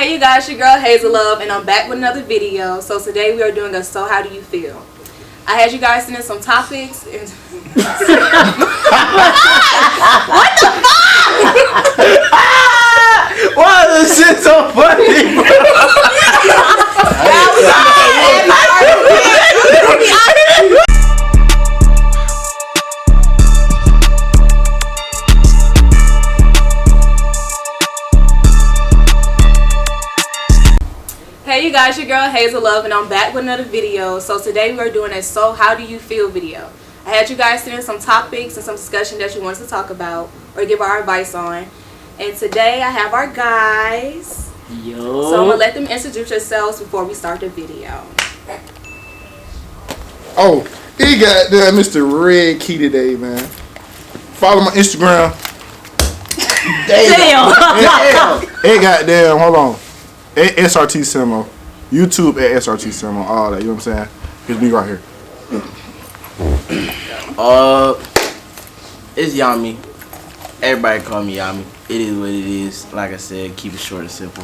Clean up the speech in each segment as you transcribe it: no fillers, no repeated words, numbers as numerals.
Hey you guys, your girl Hazel Love, and I'm back with another video. So today we are doing a So How Do You Feel? I had you guys send in some topics. And what the fuck? Why is this shit so funny? Hey you guys, your girl Hazel Love, and I'm back with another video. So today we are doing a So How Do You Feel video. I had you guys send in some topics and some discussion that you wanted to talk about or give our advice on. And today I have our guys. Yo. So I'm gonna let them introduce themselves before we start the video. Oh, he got there, Mr. Red Key today, man. Follow my Instagram. Damn. It got damn. Hold on. At SRT Simo. YouTube at SRT Simo. All that. You know what I'm saying? It's me right here. It's Yami. Everybody call me Yami. It is what it is. Like I said, keep it short and simple.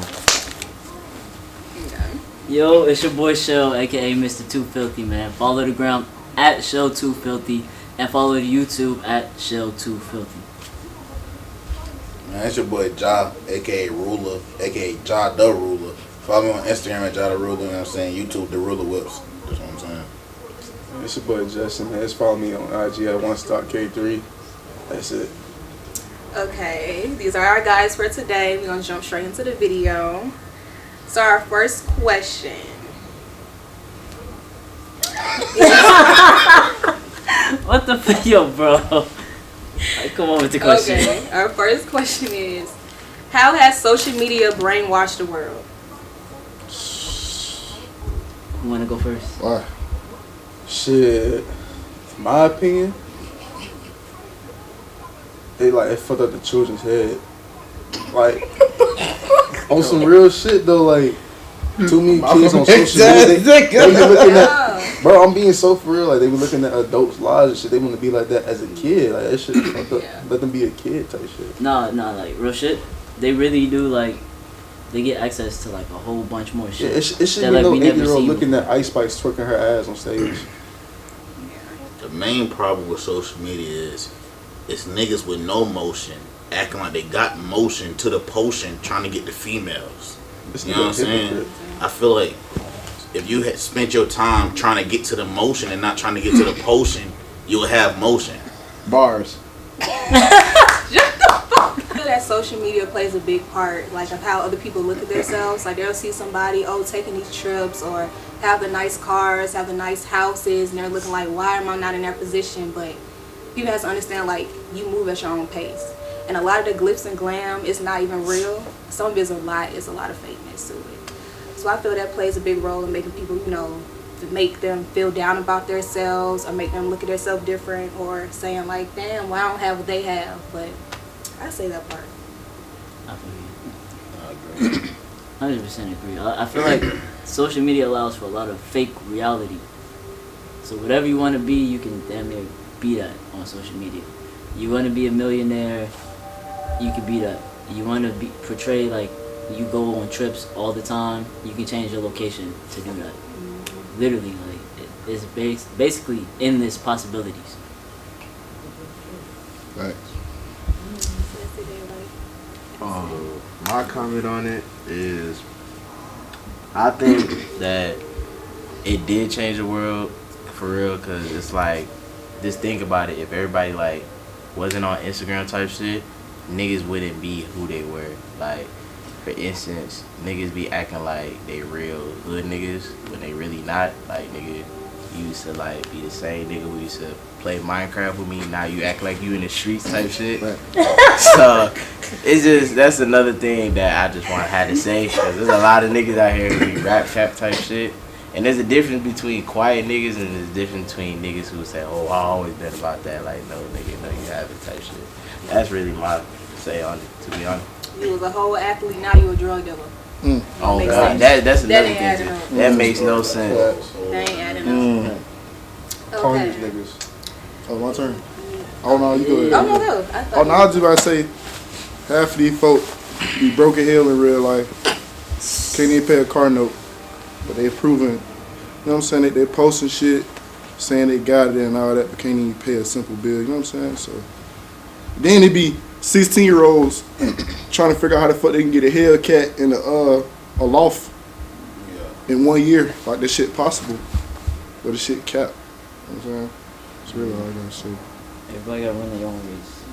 Yo, it's your boy Shell, aka Mr. Too Filthy, man. Follow the gram at Shell Too Filthy and follow the YouTube at Shell Too Filthy. Man, it's your boy Ja, aka Ruler, aka Ja the Ruler. Follow me on Instagram at Ja the Ruler, you know what I'm saying? YouTube the Ruler Whips. That's what I'm saying. It's your boy Justin. Just follow me on IG at OneStockK3. That's it. Okay, these are our guys for today. We're gonna jump straight into the video. So our first question. What the fuck, yo, bro? Come on with the question. Okay, our first question is, how has social media brainwashed the world? You wanna go first? Why? Shit. In my opinion, it fucked up the children's head. Like, on some real shit though, like, too many kids on social media. They be looking at, bro, I'm being so for real. Like, they be looking at adults' lives and shit. They want to be like that as a kid. Like, that shit is fucked up. Let them be a kid type shit. Nah, like real shit. They really do, like, they get access to like a whole bunch more shit. Yeah, it should that, be like, no we never 8-year-old seen looking at Ice Spice twerking her ass on stage. The main problem with social media is it's niggas with no motion acting like they got motion to the potion trying to get the females. You know what I'm saying? I feel like if you had spent your time trying to get to the motion and not trying to get to the potion, you'll have motion. Bars. That social media plays a big part, like, of how other people look at themselves. Like, they'll see somebody, taking these trips or have the nice cars, have the nice houses, and they're looking like, why am I not in that position? But people have to understand, like, you move at your own pace. And a lot of the glitz and glam is not even real. Some of it is a lie. It's a lot of fakeness to it. So I feel that plays a big role in making people, to make them feel down about themselves or make them look at themselves different or saying, like, damn, well, I don't have what they have. But I say that part. I feel you. 100% agree. I feel like social media allows for a lot of fake reality. So whatever you want to be, you can damn near be that on social media. You want to be a millionaire, you can be that. You want to portray like you go on trips all the time, you can change your location to do that. Literally, like, it's basically endless possibilities. Right. My comment on it is, I think that it did change the world for real, cause it's like, just think about it. If everybody like wasn't on Instagram type shit, niggas wouldn't be who they were. Like, for instance, niggas be acting like they real good niggas when they really not. Like, nigga, you used to like be the same nigga who used to play Minecraft with me. Now you act like you in the streets type shit. Right. So it's just, that's another thing that I just had to say, because there's a lot of niggas out here who be rap cap type shit. And there's a difference between quiet niggas and there's a difference between niggas who say, oh, I always been about that. Like, no, nigga, no, you haven't type shit. That's really my say on it, to be honest. You was a whole athlete, now you a drug dealer. Oh, Makes God. sense. That's another ain't thing. adding up. That makes no sense. That ain't adding up. Call these Okay. niggas. Oh, my turn. Oh, no, you go ahead. Oh, no. I thought Oh, no, I was just about to say, half of these folk be broke in hell in real life. Can't even pay a car note. But they proving, you know what I'm saying? They posting shit, saying they got it and all that, but can't even pay a simple bill, you know what I'm saying? So then it be 16-year-olds trying to figure out how the fuck they can get a Hellcat and a loft in 1 year. Like this shit possible. But the shit cap. You know what I'm saying? It's really all I gotta say. Everybody gotta run their own race.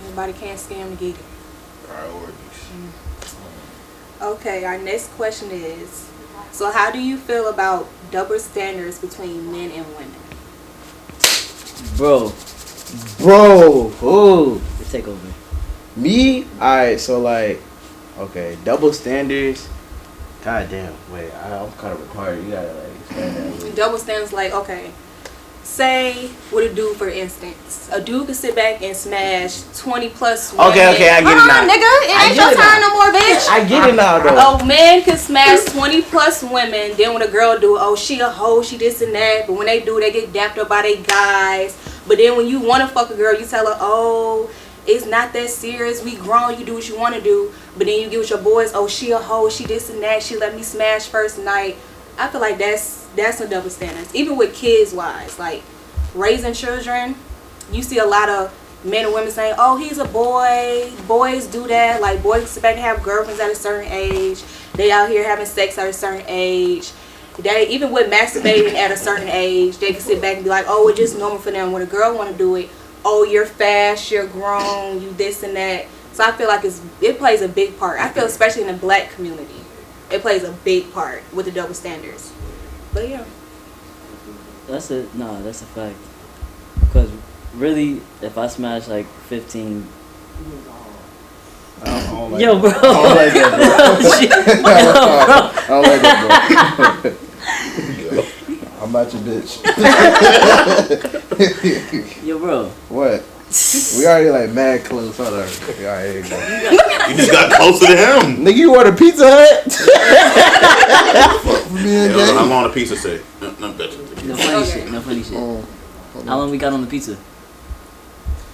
Everybody can't scam the gig. Priorities. Okay, our next question is, so how do you feel about double standards between men and women? Bro, ooh, Take over. me? Alright, so like, okay, double standards. God damn, wait, I'm kind of retarded. You gotta like explain that. a little. Double standards, like, okay, say with a dude, for instance, a dude could sit back and smash 20 plus women. Okay, I get it now. Nigga, it I ain't get your it time now. no more, bitch. I get it now though. A man can smash 20 plus women, then when a girl do, oh, she a hoe, she this and that, but when they do, they get dapped up by they guys. But then when you want to fuck a girl, you tell her, oh, it's not that serious, we grown, you do what you want to do. But then you get with your boys, oh, she a hoe, she this and that, she let me smash first night. I feel like that's some double standards. Even with kids wise, like raising children, you see a lot of men and women saying, oh, he's a boy, boys do that. Like boys sit back and have girlfriends at a certain age, they out here having sex at a certain age. They, even with masturbating at a certain age, they can sit back and be like, oh, it's just normal for them. When a girl want to do it, oh, you're fast, you're grown, you this and that. So I feel like it plays a big part. I feel especially in the black community, it plays a big part with the double standards. But yeah. That's a fact. Because really, if I smash like 15, I don't like yo, bro. I don't like that, bro. I don't like that, bro. I'm not your bitch. Yo, bro. What? We already like mad close. Hold on. Alright, here you go. You just got closer to him. Nigga, you order Pizza Hut? Yo, how long the pizza say? No, better. No funny shit. No funny shit. How long we got on the pizza?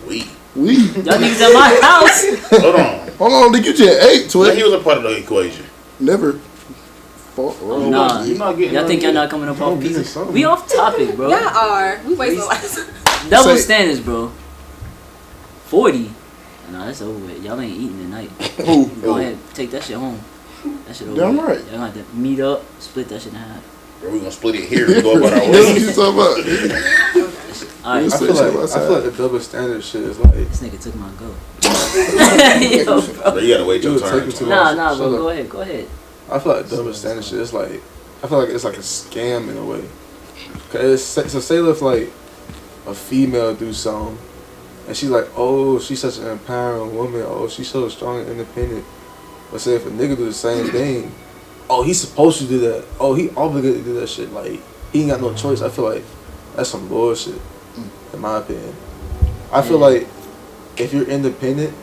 We. Y'all niggas at my house. Hold on. Hold on, nigga, you just ate, He twin. was a part of the equation. Never. Nah, You're not getting y'all think y'all none not coming up off getting pizza? something. We off topic, bro. Y'all are. We wasting lives. Double Say- standards, bro. 40. Nah, that's over with. Y'all ain't eating tonight. Who? Go ahead, take that shit home. That shit over. Damn with. right. Y'all gonna have to meet up, split that shit in half. Bro, we gonna split it here and go about our That's what way. you talking about. Alright, You I say feel shit like outside. the double standard shit is like this nigga took my go. Yo, bro. Bro, you gotta wait your Dude, turn. take it to Nah, Shut bro. up. Go ahead. I feel like double standard shit is like I feel like it's like a scam in a way. Cause so say if like a female do something and she's like, oh, she's such an empowering woman, oh, she's so strong and independent. But say if a nigga do the same thing, oh, he's supposed to do that. Oh, he obligated to do that shit. Like he ain't got no choice. I feel like that's some bullshit, in my opinion. I feel like if you're independent,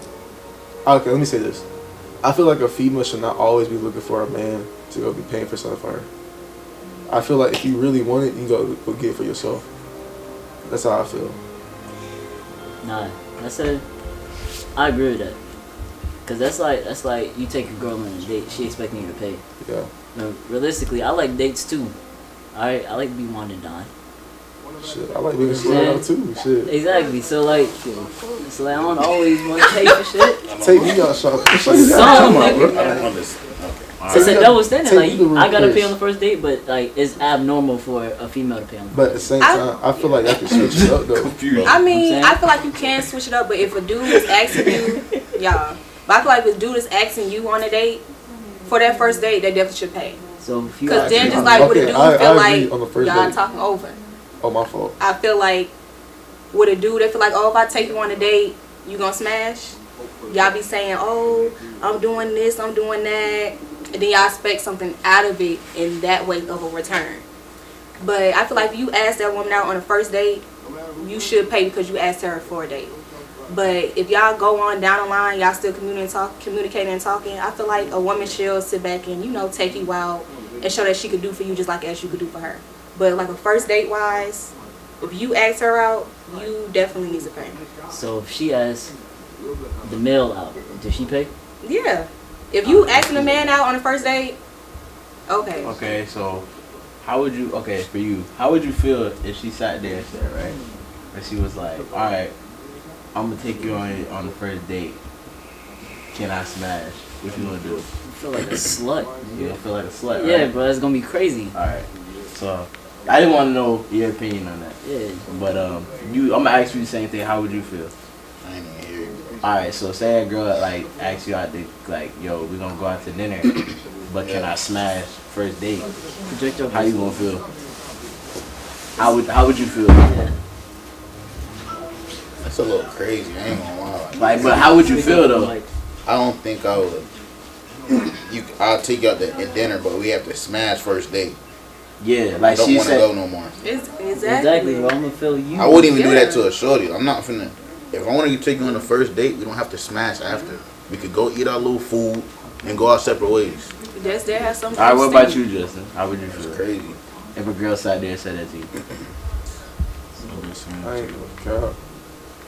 okay, let me say this. I feel like a female should not always be looking for a man to go be paying for something for her. I feel like if you really want it, you go get it for yourself. That's how I feel. Nah, I agree with that. Cause that's like you take a girl on a date, she expecting you to pay. Yeah. Now, realistically, I like dates too. Alright, I like to be wine and dine. Shit, I like being slid out too. Shit. Exactly. So like I don't always want to pay for shit. Take me out shopping. Some nigga. I don't understand. Okay. So it's a double standard. Take Like me to the I gotta pay place. on the first date, but like it's abnormal for a female to pay on the But at the same time, I feel like I can switch it up though. I mean, saying? I feel like you can switch it up, but if a dude is asking you, y'all, but I feel like if a dude is asking you on a date, for that first date, they definitely should pay. So if you Because ask then me- just like with a Okay, dude, I feel agree like on the first y'all date. talking over. Oh, my fault. I feel like with a dude, they feel like, oh, if I take you on a date, you gonna smash. Y'all be saying, oh, I'm doing this, I'm doing that. And then y'all expect something out of it in that way of a return. But I feel like if you ask that woman out on a first date, you should pay because you asked her for a date. But if y'all go on down the line, y'all still communicating and talking, I feel like a woman should sit back and, take you out and show that she could do for you just like as you could do for her. But like a first date wise, if you ask her out, you definitely need to pay. So if she asks the male out, does she pay? Yeah. If you asking a man out on the first date, okay. Okay, so how would you? Okay, for you, how would you feel if she sat there and said, right, and she was like, all right, I'm gonna take you on the first date. Can I smash? What you gonna do? I feel like a slut. You gonna feel like a slut, right? Yeah, bro, it's gonna be crazy. All right. So I didn't want to know your opinion on that. Yeah. But I'm gonna ask you the same thing. How would you feel? I ain't even hear you. All right. So say a girl like asks you out to like, yo, we gonna go out to dinner, but can I smash first date? Project your How you gonna feel? How would you feel? Yeah. That's a little crazy. I ain't gonna lie. Like, but how would you feel though? Like, I don't think I would. I'll take you out to dinner, but we have to smash first date. Yeah, I like don't she want to said. go no more. exactly, bro. I'm gonna feel you. I wouldn't even do that Yeah. to a shorty. I'm not finna. If I want to take you on the first date, we don't have to smash after. We could go eat our little food and go our separate ways. That's there has something. All right, what about you, Justin? How would you It's feel crazy. if a girl sat there and said that to you? I ain't gonna cap.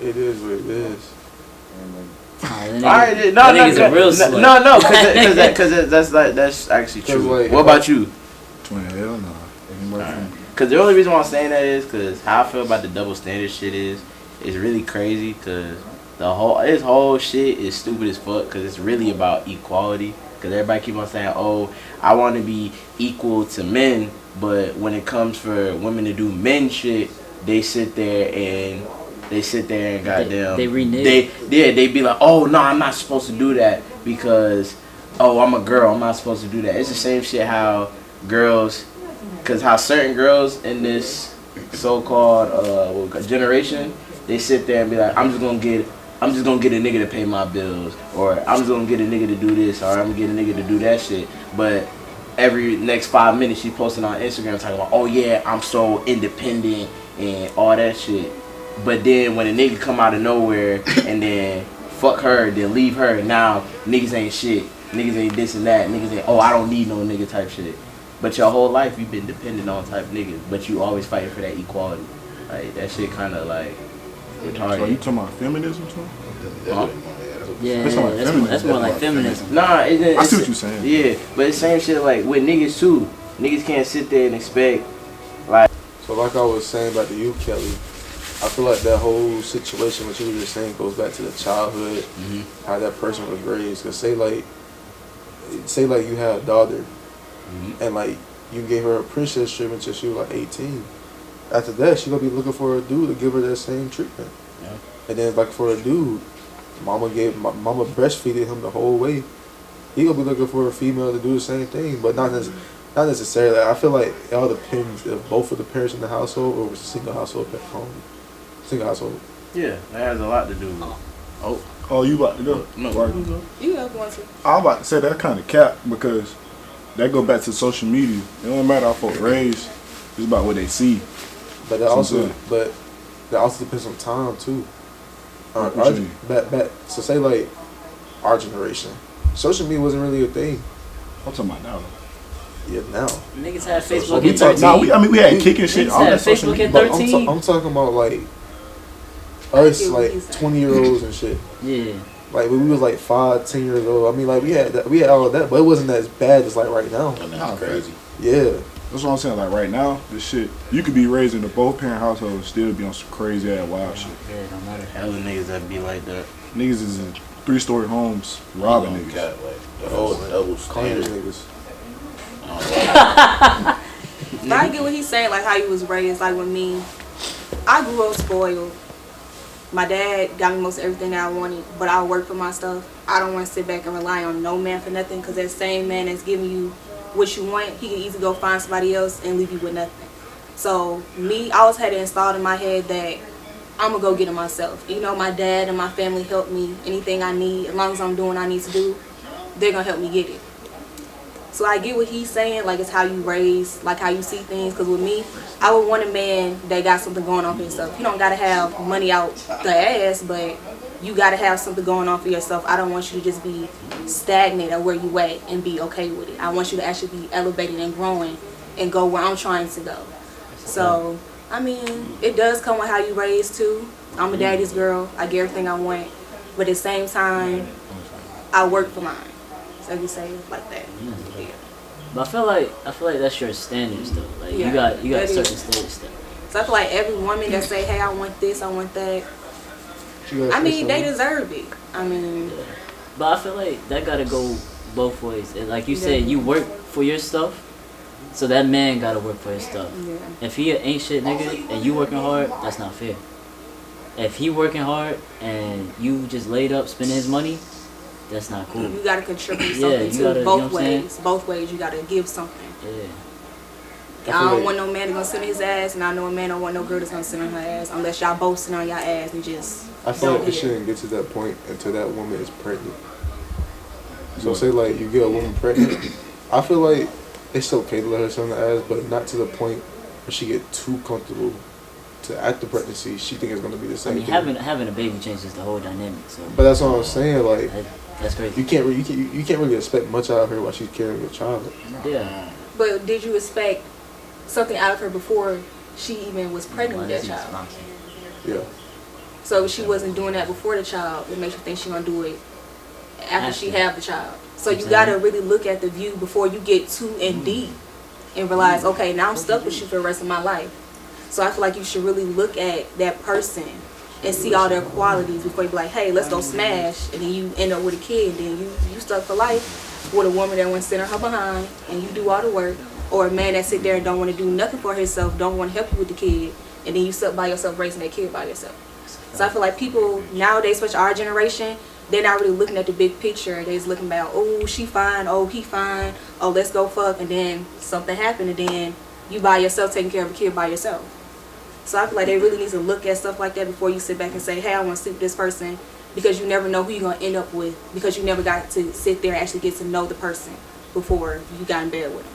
It is what it is. All right, that nigga's a real slut. no, because that's actually 'Cause, true. like, What about you? Twin, hell no. Anybody from- Because the only reason why I'm saying that is because how I feel about the double standard shit is really crazy. Because this whole shit is stupid as fuck. Because it's really about equality. Because everybody keep on saying, oh, I want to be equal to men, but when it comes for women to do men shit, they sit there and goddamn they renege. they be like, oh no, I'm not supposed to do that because oh, I'm a girl, I'm not supposed to do that. It's the same shit how girls, because how certain girls in this so-called generation, they sit there and be like, I'm just gonna get a nigga to pay my bills, or I'm just gonna get a nigga to do this, or I'm gonna get a nigga to do that shit. But every next 5 minutes she posting on Instagram talking about, oh yeah, I'm so independent and all that shit. But then when a nigga come out of nowhere and then fuck her, then leave her, now niggas ain't shit. Niggas ain't this and that. Niggas ain't, oh, I don't need no nigga type shit. But your whole life you've been dependent on type niggas, but you always fighting for that equality. Like that shit kind of like So you retarded. talking about feminism too? Huh? Yeah, That's not like feminism. that's more like feminism. Nah, I see what you're saying. Yeah, but it's same shit like with niggas too. Niggas can't sit there and expect. So like I was saying about the youth, Kelly, I feel like that whole situation, what you were just saying, goes back to the childhood, how that person was raised. Cause say like you had a daughter, and like you gave her a princess treatment till she was like 18. After that, she gonna be looking for a dude to give her that same treatment. Yeah. And then like for a dude, mama breastfeeded him the whole way. He gonna be looking for a female to do the same thing, but not necessarily. I feel like it all depends if both of the parents in the household or it's a single household at home. Single household. Yeah, that has a lot to do with. Oh, you about to go? No, Right. You have one too. I'm about to say that kind of cap because that go back to social media. It don't matter how folk raised. It's about what they see. But that also, Sincere. but that also depends on time too. What you mean? So say like our generation, social media wasn't really a thing. I'm talking about now. Yeah, now. Niggas had So Facebook we at talk- 13. We had kicking shit. Niggas All had that social Facebook media. at But 13. I'm talking about like us, get what like he's saying. 20-year-olds and shit. Yeah. Like when we was like 5, 10 years old. I mean, like we had all of that, but it wasn't as bad as like right now. And that's crazy. Yeah. That's what I'm saying. Like right now, this shit, you could be raised in a both parent household and still be on some crazy ass wild shit. Yeah, no matter. Hella niggas that be like that. Niggas is in 3-story homes robbing You niggas. got, like, the whole double Claimers standard. niggas. But I get what he's saying, like how he was raised. Like with me, I grew up spoiled. My dad got me most of everything that I wanted, but I work for my stuff. I don't want to sit back and rely on no man for nothing, because that same man that's giving you what you want, he can easily go find somebody else and leave you with nothing. So me, I always had it installed in my head that I'm gonna go get it myself. You know, my dad and my family help me. Anything I need, as long as I'm doing what I need to do, they're gonna help me get it. So I get what he's saying, like it's how you raise, like how you see things. Because with me, I would want a man that got something going on for himself. You don't gotta have money out the ass, but you gotta have something going on for yourself. I don't want you to just be stagnant at where you at and be okay with it. I want you to actually be elevated and growing and go where I'm trying to go. So, I mean, it does come with how you raise too. I'm a daddy's girl. I get everything I want. But at the same time, I work for mine. as you say, like that. Yeah. But I feel like that's your standards though. Like Yeah, you got that certain is. standards though. So I feel like every woman that say, hey, I want this, I want that, I mean, they deserve it. I mean, But I feel like that gotta go both ways. And like you said, Definitely. you work for your stuff, so that man gotta work for his stuff. yeah. If he an ain't shit nigga and you working hard, that's not fair. If he working hard and you just laid up spending his money, that's not cool. You gotta contribute Yeah, something you too. gotta- you know Both what I'm saying? ways. Both ways, you gotta give something. Yeah. I don't want no man that's gonna sit on his ass, and I know a man don't want no girl that's gonna sit on her ass, unless y'all both sit on your ass and just. I feel like don't it hit. shouldn't get to that point until that woman is pregnant. So say like you get a woman pregnant, I feel like it's okay to let her sit on the ass, but not to the point where she get too comfortable to after pregnancy she think it's gonna be the I same mean, thing. having a baby changes the whole dynamic. So But that's what I'm saying. Like that's crazy. you can't really expect much out of her while she's carrying your child. Yeah. But did you expect something out of her before she even was pregnant with that child? Yeah. So if she wasn't doing that before the child, it makes you think she gonna do it after she have the child. So you gotta really look at the view before you get too in deep and realize, okay, now I'm stuck with you for the rest of my life. So I feel like you should really look at that person and see all their qualities before you be like, hey, let's go smash, and then you end up with a kid, then you stuck for life with a woman that wants to sit on her behind and you do all the work, or a man that sit there and don't want to do nothing for himself, don't want to help you with the kid, and then you stuck by yourself raising that kid by yourself. So I feel like people nowadays, especially our generation, they're not really looking at the big picture. They're just looking about, oh, she fine, oh, he fine, oh, let's go fuck, and then something happened, and then you by yourself taking care of a kid by yourself. So I feel like they really need to look at stuff like that before you sit back and say, hey, I want to sleep with this person, because you never know who you're going to end up with, because you never got to sit there and actually get to know the person before you got in bed with them.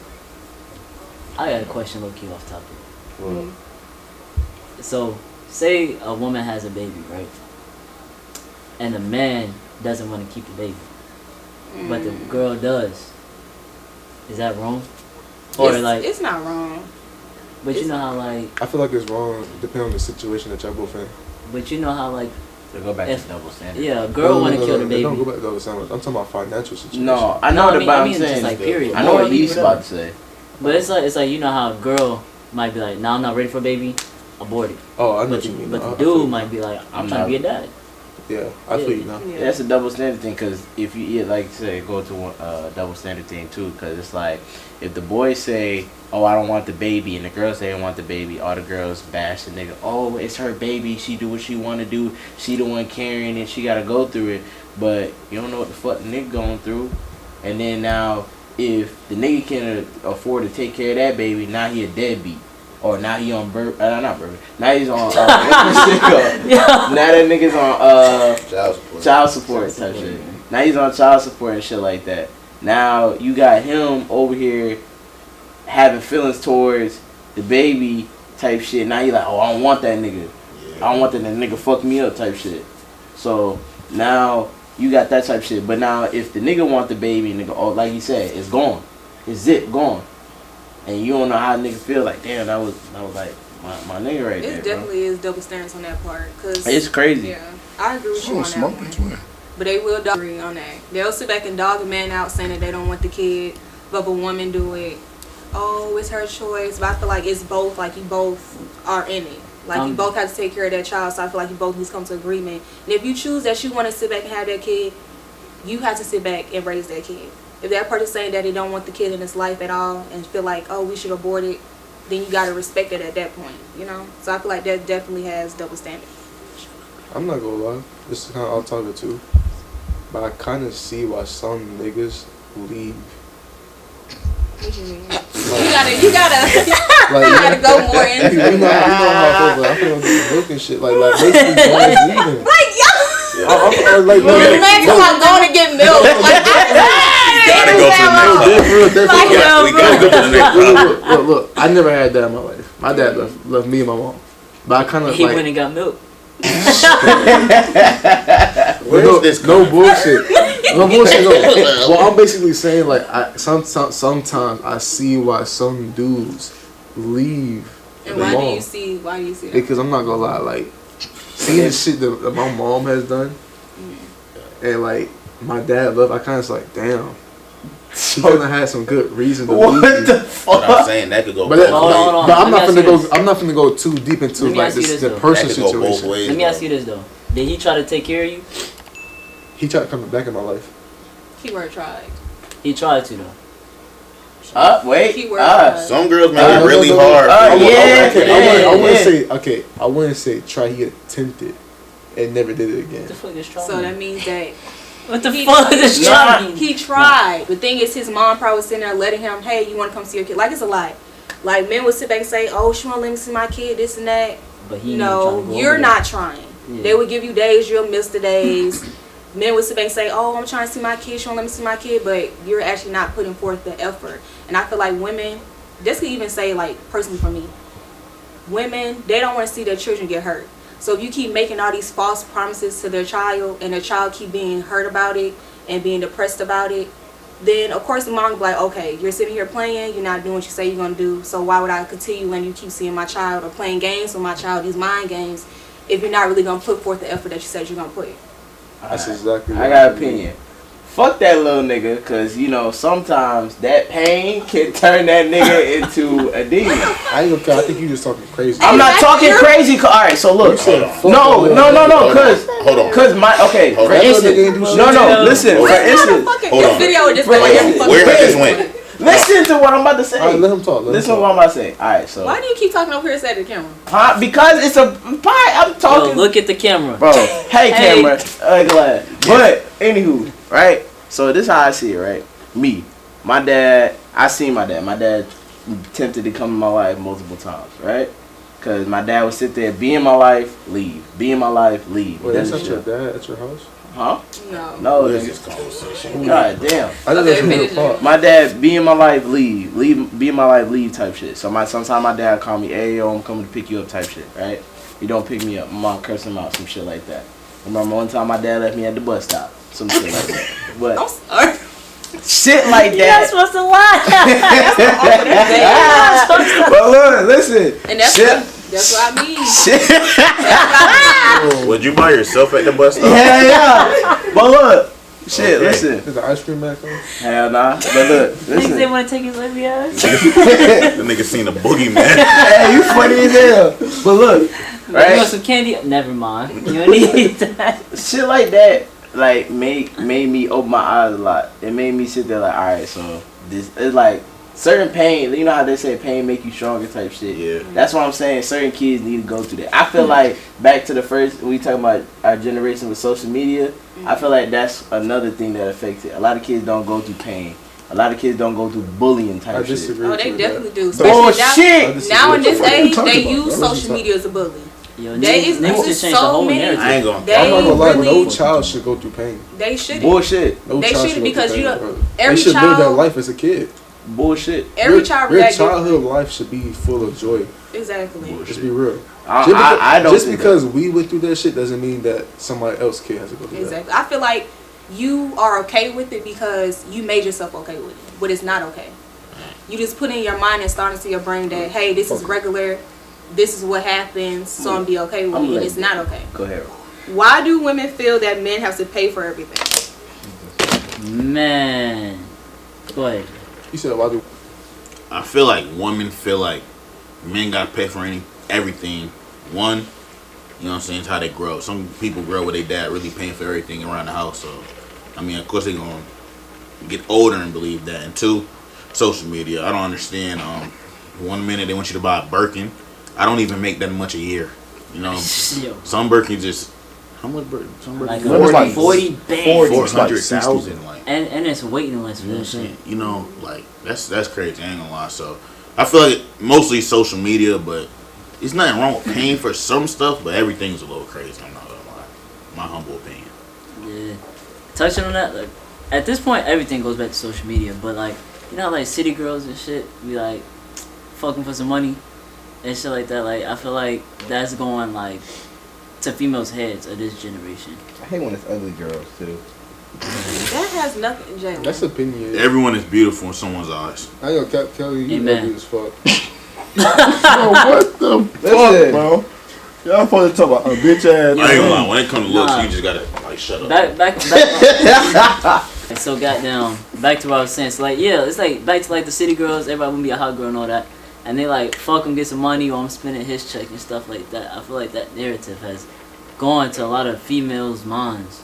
I got a question low key off topic. Well, So say a woman has a baby, right? And the man doesn't want to keep the baby, but the girl does. Is that wrong? Or It's not wrong. but you know how like, I feel like it's wrong depending on the situation that y'all both in. but you know how like, to go back if- to double standard. yeah, a girl want to kill the baby. Don't go back to the sound. I'm talking about financial situation. No, I know No, what I I'm mean just saying. like period. I know what Morally, he's whatever. about to say. But it's like you know how a girl might be like, nah, I'm not ready for a baby, abort it. Oh, I know But what you mean. but I the feel you. dude might be like, I'm I'm trying to be a not- dad. Yeah, I feel you now. Yeah. That's a double standard thing, because if you like to say go to one double standard thing too, because it's like if the boys say, oh, I don't want the baby, and the girls say I want the baby, all the girls bash the nigga, oh, it's her baby, she do what she want to do, she the one carrying it, she got to go through it, but you don't know what the fuck the nigga going through. And then now if the nigga can afford to take care of that baby, now he a deadbeat. Or now he on not Burger. Now he's on what's the shit called? Now that nigga's on child support type shit. Now he's on child support and shit like that. Now you got him over here having feelings towards the baby type shit. Now you like, oh, I don't want that nigga. I don't want that nigga fuck me up type shit. So now you got that type shit. But now if the nigga want the baby, nigga, oh, like you said, it's gone. It's zip gone. And you don't know how niggas feel like, damn, that was like my nigga right there. It Bro. definitely is double standards on that part. Cause It's crazy. Yeah, I agree with you Oh, on that smoking one. twin. But they will agree on that. They'll sit back and dog a man out saying that they don't want the kid, but if a woman do it, oh, it's her choice. But I feel like it's both. Like you both are in it. Like you both have to take care of that child. So I feel like you both need to come to agreement. And if you choose that you want to sit back and have that kid, you have to sit back and raise that kid. If that person's saying that they don't want the kid in his life at all and feel like, oh, we should abort it, then you got to respect it at that point, you know? So I feel like that definitely has double standard. I'm not gonna lie. This is kind of off topic too, but I kind of see why some niggas leave. What you mean? Like, You gotta go more into you it. know how I feel, but I feel like this milk and shit. Like basically guys leaving. Like, yo! Like, The man talking about going to get milk. Like, Gotta go to the next level. Like, We gotta go to the next level. Look, I never had that in my life. My dad left me and my mom, but I kind of He like went and got milk. no bullshit. No bullshit. No. Well, I'm basically saying like sometimes I see why some dudes leave. And the why mom. do you see that? Because I'm not gonna lie, like seeing the shit that my mom has done, and like my dad left, I kind of like, damn, He gonna have some good reason to What leave. the But fuck? I'm saying that could go But, both Hold ways. on. but I'm Let not me ask finna you go. this. I'm not finna go too deep into Let me like ask you this, this, the though. That person could go both situation. ways. Let me ask though. you this though. Did he try to take care of you? He tried to come back in my life. Keyword tried. He tried to though. Wait. Keyword Some girls make No, it really no, no, no. hard. Oh, for you. yeah, Okay, I wouldn't yeah. say. Okay, I wouldn't say try. He attempted and never did it again. What the fuck is trying? So that means that What the he- fuck is he- trying? he tried. The thing is, his mom probably was sitting there letting him, hey, you want to come see your kid? Like, it's a lie. Like, men would sit back and say, oh, she won't let me see my kid, this and that. But he No, you're not trying. Yeah. They would give you days, you'll miss the days. Men would sit back and say, oh, I'm trying to see my kid, she won't let me see my kid, but you're actually not putting forth the effort. And I feel like women, this could even say, like, personally for me, women, they don't want to see their children get hurt. So if you keep making all these false promises to their child and their child keep being hurt about it and being depressed about it, then of course the mom will be like, okay, you're sitting here playing, you're not doing what you say you're going to do, so why would I continue letting you keep seeing my child or playing games with my child, these mind games, if you're not really going to put forth the effort that you said you're going to put? That's exactly. I what got an do. opinion. Fuck that little nigga, cause you know sometimes that pain can turn that nigga into a demon. I ain't gonna care. I think you just talking crazy. I'm not talking crazy. All right, so look. You said fuck No, that no, no, no, Hold cause on. Hold on. cause my okay. Hold For on. That instance, nigga ain't do shit. no, listen. For It's not a instance, fucking, Hold this on. video is just Wait, like wait, every fucking Where has this thing. went? listen to what I'm about to say. All right, let him talk. Let Listen him to what I'm about to say. All right, so Why do you keep talking over here instead of the camera? huh? Because it's a pie. I'm Yo, talking. look at the camera. Bro, hey, Hey. camera, glad. But anywho, right? So this how I see it, right? Me, my dad. I seen my dad. My dad attempted to come in my life multiple times, right? Cause my dad would sit there, be in my life, leave, be in my life, leave. Wait, that's Does not your shit. dad at your house? Huh? No. No, What is nigga. this conversation? God damn. I just Okay, listen to finish the part. My dad, be in my life, leave, be in my life, leave type shit. So sometimes my dad call me, hey yo, I'm coming to pick you up type shit, right? You don't pick me up, my mom curse him out, some shit like that. Remember one time my dad left me at the bus stop, some shit like that. I'm But sorry. shit like You're not that. supposed to lie. But look, listen. And that's shit. that's what I mean. Shit. That's what Would you by yourself at the bus stop? Yeah. But look, shit. Okay. Listen. Is the ice cream man on? Hell nah. But look, Niggas they listen. want to take his ugly ass. The nigga seen a boogeyman. Hey, you funny as hell. But look, You want right? some candy? Never mind. You don't need that. Shit like that, like made me open my eyes a lot. It made me sit there like, all right, so this is like certain pain. You know how they say pain make you stronger type shit. Yeah. That's what I'm saying. Certain kids need to go through that. I feel like back to the first we talking about our generation with social media. I feel like that's another thing that affects it. A lot of kids don't go through pain. A lot of kids don't go through bullying type I shit. disagree. Oh, with they you definitely with do. Oh Especially shit! now in this What are you age, talking they about? use What are you social talking- media as a bully. Yo, They niggas need to is change so the whole many- narrative. I ain't gonna. They I'm not gonna lie, really- no child should go through pain. They shouldn't. Bullshit. No They child shouldn't should go because through you pain, know, bro. every They should live their child, life as a kid. Bullshit. every your, child your reacts childhood life should be full of joy. exactly. Just be real. I don't just think because we went through that shit doesn't mean that somebody else kid has to go through Exactly. I feel like you are okay with it because you made yourself okay with it, but it's not okay. You just put in your mind and start into your brain that, hey, this is regular, this is what happens, so I'm be okay with I'm it, and like it's not okay. Go ahead. Why do women feel that men have to pay for everything? Man. Go ahead. that. You said why do I feel like women feel like men gotta pay for everything. One, you know what I'm saying, it's how they grow. Some people grow with their dad really paying for everything around the house. So, I mean, of course they gonna get older and believe that. And two, social media. I don't understand. 1 minute they want you to buy a Birkin. I don't even make that much a year. You know, Yo. some Birkin just how much Birkin? Some Birkin Like Women's like 40 bands. 40. 400,000 like. And it's waiting list for You know what I'm that shit. saying? You know, like that's crazy. I ain't gonna lie. So I feel like mostly social media, but it's nothing wrong with paying for some stuff, but everything's a little crazy. I'm not gonna lie. My humble opinion. Yeah. Touching on that, like, at this point, everything goes back to social media. But like, you know, how, like city girls and shit, be like fucking for some money and shit like that. Like, I feel like that's going like to females' heads of this generation. I hate when it's ugly girls too. That has nothing, Jalen. that's opinion. Everyone is beautiful in someone's eyes. I know Kelly, you Amen. ugly as fuck. Bro, what the fuck, Listen. bro? Y'all supposed to talk about a bitch ass. I ain't gonna lie. When it comes to looks, Nah. you just gotta like shut up. Back So goddamn, back to what I was saying. So like, yeah, it's like back to like the city girls. Everybody wanna be a hot girl and all that, and they like fuck him, get some money, or I'm spending his check and stuff like that. I feel like that narrative has gone to a lot of females' minds,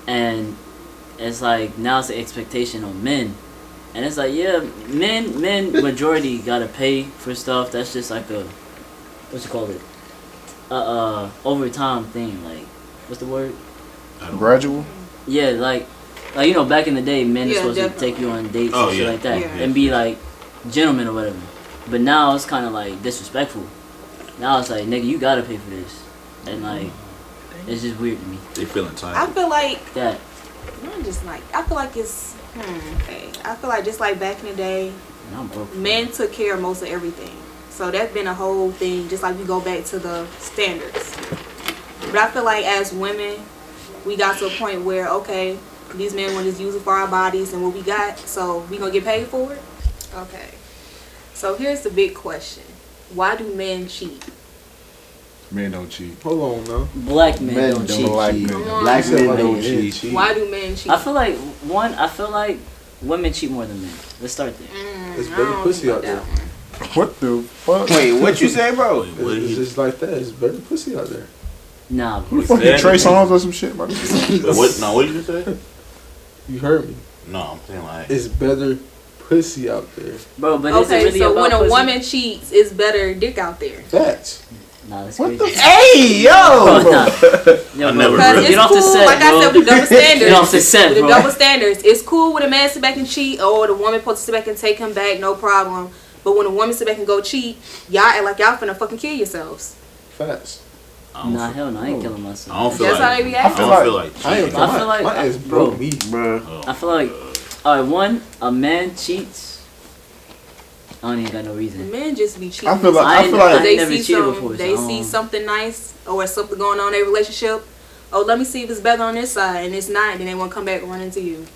and it's like now it's an expectation on men, and it's like yeah, men majority gotta pay for stuff. That's just like a what you call it, overtime thing. Like what's the word? Gradual. Yeah, like you know, back in the day, men are Yeah, supposed definitely. to take you on dates Oh, and shit yeah. like that, Yeah. and be like gentlemen or whatever. But now it's kind of like disrespectful. Now it's like, nigga, you gotta pay for this, and like, it's just weird to me. They feel I entitled. feel like That I'm just like I feel like it's okay. I feel like just like back in the day, and I'm broke. men took care of most of everything. So that's been a whole thing. Just like we go back to the standards. But I feel like as women, we got to a point where okay, these men want to just use it for our bodies and what we got, so we gonna get paid for it. Okay. So here's the big question: why do men cheat? Men don't cheat. Hold on now. Black men, Men don't don't cheat. Black cheat. men. Black You said men like don't men cheat. Why do men cheat? I feel like I feel like women cheat more than men. Let's start there. It's I better don't pussy know out there. that one. What the fuck? Wait, what you say, bro? Wait, what It's he, just like that. It's better pussy out there. Nah, Who the bro. fuck you Trey Songz or some shit, bro? what? No, what did you say? You heard me. No, I'm saying like It's better pussy out there. Bro, but is it Okay, really so about when a pussy? woman cheats, it's better dick out there. Facts. Nah, that's What crazy. the Hey, yo! Bro, nah. Yo, I bro, never Because really- it's get off cool, the set, like bro. I said, with the double standards. Get off the set, With the bro. double standards, it's cool when a man sit back and cheat, or the woman supposed to sit back and take him back, no problem. But when a woman sit back and go cheat, y'all act like y'all finna fucking kill yourselves. Facts. I don't, Nah, feel, hell no, I ain't killing I myself. don't feel That's how like they react. I don't feel like I ain't cheating. I feel like- my ass bro. broke me. Bruh. Oh. I feel like, alright, one, a man cheats. I don't even got no reason. Men just be cheating. I feel like I ain't they never see cheated some, before, so they I see don't- something nice or something going on in their relationship. Oh, let me see if it's better on this side, and it's not. And then they want to come back and run into you.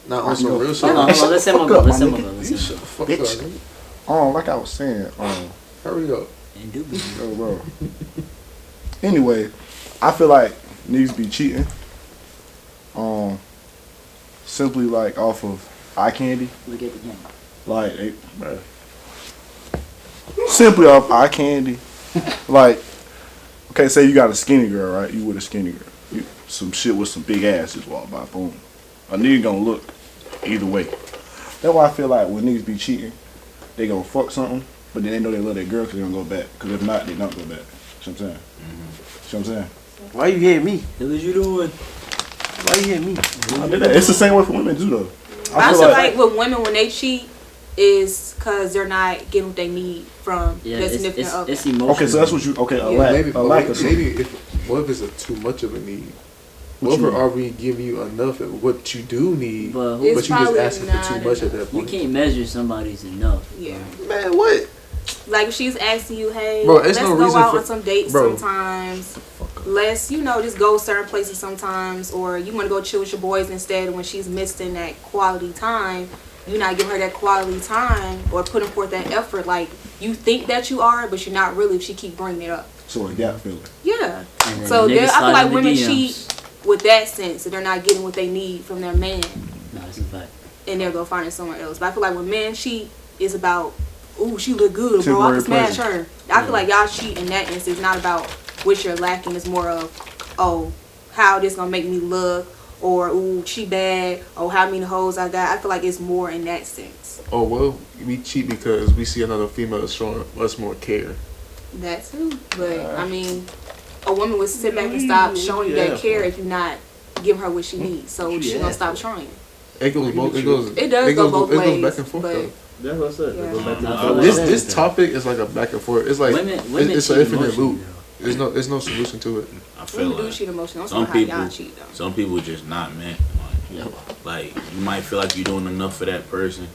Not on some real shit. Hold on, let's him Fuck go. up, Let's my him nigga. go. Let's You him shut go. the fuck Bitch. up, nigga. Like I was saying, Hurry up. And do be. oh, bro. Anyway, I feel like niggas be cheating. Simply like off of eye candy. Look at the game. Like, they, bruh. Simply off eye candy. Like, okay, say you got a skinny girl, right? You with a skinny girl. You, some shit with some big ass just walk by, boom. A nigga gonna look either way. That's why I feel like when niggas be cheating, they gonna fuck something, but then they know they love that girl because they gonna go back. Because if not, they don't go back. See what I'm saying? See what I'm saying? Why you hit me? What was you doing? Why you hit me? It's the same way for women too, though. I feel like with women when they cheat is because they're not getting what they need from Yeah, their it's significant other. it's emotional. okay, so that's what you. Okay, a Yeah. lack, Maybe, a lack of something. maybe if what if it's a too much of a need? What What you if mean? are we giving you enough of what you do need, But but who, you It's just probably asking for too not much at enough. that you point? can't measure somebody's enough. Yeah. Man, what? Like if she's asking you, hey, Bro, let's it's no go reason out for- on some dates Bro. sometimes. Let's, just go certain places sometimes. Or you want to go chill with your boys instead when she's missing that quality time. You're not giving her that quality time or putting forth that effort. Like, you think that you are, but you're not really if she keep bringing it up. So a gap feeling. Yeah. And then So niggas I feel slide like in the women DMs. cheat with that sense. That they're not getting what they need from their man. No, that's a fact. And they'll go find it somewhere else. But I feel like when men cheat, it's about, ooh, she look good, bro. I Temporary can smash pleasure. her. I feel like y'all cheat in that instance. It's not about what you're lacking. It's more of, oh, how this gonna make me look, or ooh, she bad, or how many hoes I got. I feel like it's more in that sense. Oh well, we cheat because we see another female showing us more care. That too. But I mean, a woman would sit back and stop showing you that care if you're not giving her what she needs. So she gonna stop trying. It goes both. It goes. It does go both It ways, goes back and forth but- though. That's what I said. Yeah. Go back to Nah, the I feel like This that. this topic is like a back and forth. It's like Women it's an cheat infinite emotionally, loop. There's no solution to it. I feel Women do like cheat emotionally. some Don't know how y'all people, cheat though. some people just not meant. Like you might feel like you're doing enough for that person,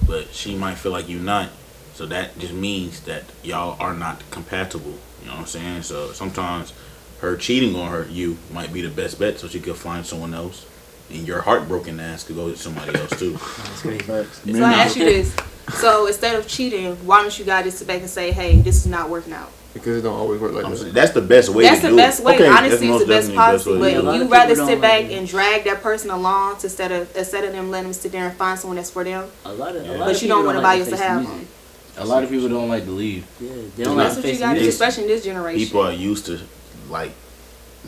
but she might feel like you're not. So that just means that y'all are not compatible. You know what I'm saying? So sometimes her cheating on you might be the best bet, so she could find someone else, and your heartbroken ass could go to somebody else too. That's crazy. Facts. So I ask you this: So instead of cheating, why don't you guys just sit back and say, hey, this is not working out? Because it don't always work like I'm that. saying that's the best way That's to the do best it. way. Okay, Honesty that's is the most best definitely policy. way to But do it. a lot you of rather people sit don't back like it. and drag that person along instead of them letting them sit there and find someone that's for them. A lot of But people you don't want like nobody to else to face the have music. them. A lot of people don't like to leave. Yeah, they don't That's like to what you face the got to do, music. especially in this generation. People are used to like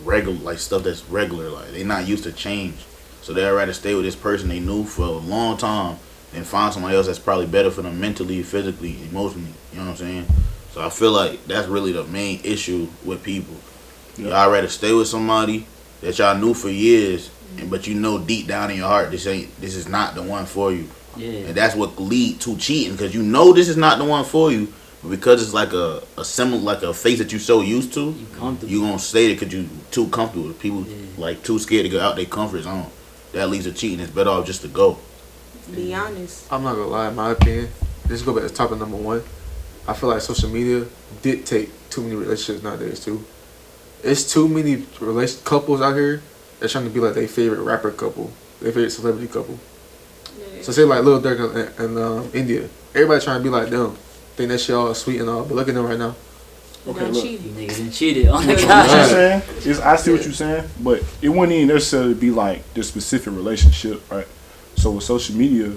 regular, like stuff that's regular. Like they're not used to change, so they'd rather stay with this person they knew for a long time than find somebody else that's probably better for them mentally, physically, emotionally. You know what I'm saying? So I feel like that's really the main issue with people. Y'all rather stay with somebody that y'all knew for years, but you know deep down in your heart this is not the one for you. Yeah. And that's what lead to cheating, because you know this is not the one for you, but because it's like a similar, like a face that you so used to, You comfortable. you gonna stay there because you too comfortable. People Yeah. like too scared to go out their comfort zone. That leads to cheating. It's better off just to go. Be honest. I'm not gonna lie, in my opinion, just go back to topic number one. I feel like social media dictate too many relationships nowadays too. It's too many couples out here that's trying to be like their favorite rapper couple, their favorite celebrity couple. So say like Lil Durk and India, everybody trying to be like them. Think that shit all sweet and all, but look at them right now. They Okay, done look. cheated. Niggas done cheated on the What couch. you're saying is, I see what you're saying, but it wouldn't even necessarily be like the specific relationship, right? So with social media,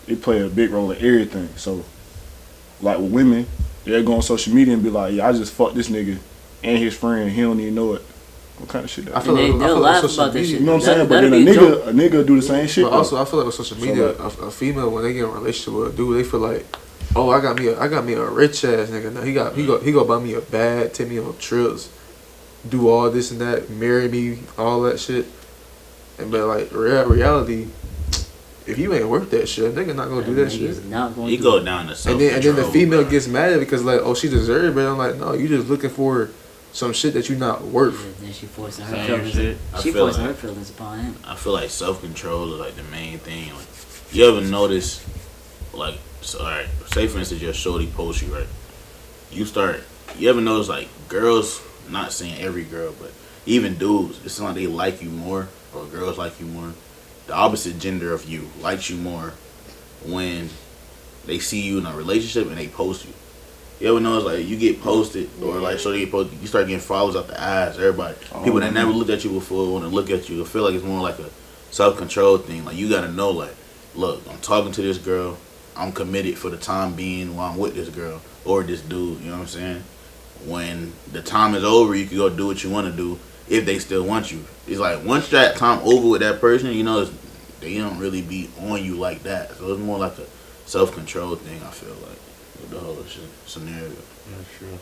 it play a big role in everything. So, like with women, they'll go on social media and be like, "Yeah, I just fucked this nigga and his friend. He don't even know it." What kind of shit that? I is? feel And like, I they'll feel like laugh social about that media. shit. You know what I'm saying? But That'd then be a joke. a nigga do the same shit. But though. also, I feel like with social media, a female when they get in a relationship with a dude, they feel like, oh, I got me a rich ass nigga. Now he go buy me a bag, take me on trips, do all this and that, marry me, all that shit. And but like reality, if you ain't worth that shit, nigga not gonna do that shit. Niggas not going You to go down to And then the self-control, female bro. gets mad because like, oh, she deserves it, but I'm like, no, you just looking for some shit that you not worth. Yeah, then she forcing her Same feelings. shit. I She feel forcing like- her feelings upon him. I feel like self-control is like the main thing. Like, you ever notice, like, so, all right, say for instance your shorty posts you, right? You ever notice like girls, not saying every girl, but even dudes, it's like they like you more, or girls like you more. The opposite gender of you likes you more when they see you in a relationship and they post you. You ever notice like you get posted, or like so they get posted, you start getting followers out the eyes. Everybody, people that never looked at you before want to look at you. I feel like it's more like a self-control thing. Like you gotta know, like, look, I'm talking to this girl. I'm committed for the time being while I'm with this girl or this dude. You know what I'm saying? When the time is over, you can go do what you want to do if they still want you. It's like once that time over with that person, you know, they don't really be on you like that. So it's more like a self-control thing, I feel like, with the whole scenario. That's true.